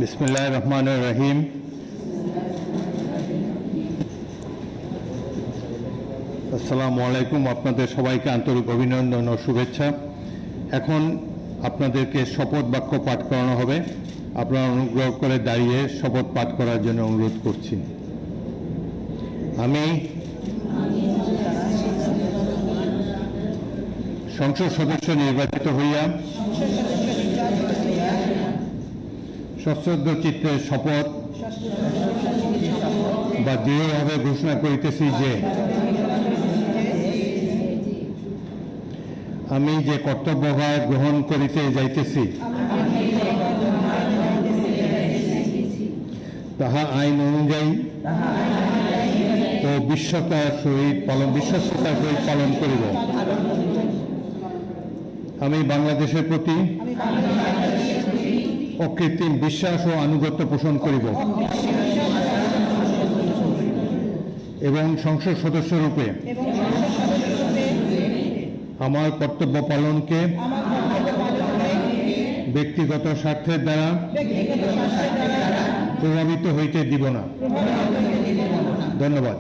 বিসমিল্লাহির রহমানির রহিম। আসসালামু আলাইকুম। আপনাদের সবাইকে আন্তরিক অভিনন্দন ও শুভেচ্ছা। এখন আপনাদেরকে শপথ বাক্য পাঠ করানো হবে। আপনারা অনুগ্রহ করে দাঁড়িয়ে শপথ পাঠ করার জন্য অনুরোধ করছি। আমি সংসদ সদস্য নির্বাচিত হইয়া সশ্রদ্ধ চিত্তে শপথ বা দৃঢ়ভাবে ঘোষণা করিতেছি যে আমি যে কর্তব্যভার গ্রহণ করিতে যাইতেছি তাহা আইন অনুযায়ী ও বিশ্বস্ততার সহিত পালন করিব। আমি বাংলাদেশের প্রতি অকৃত্রিম বিশ্বাস ও আনুগত্য পোষণ করিব এবং সংসদ সদস্য রূপে আমার কর্তব্য পালনকে ব্যক্তিগত স্বার্থের দ্বারা প্রভাবিত হইতে দিব না। ধন্যবাদ।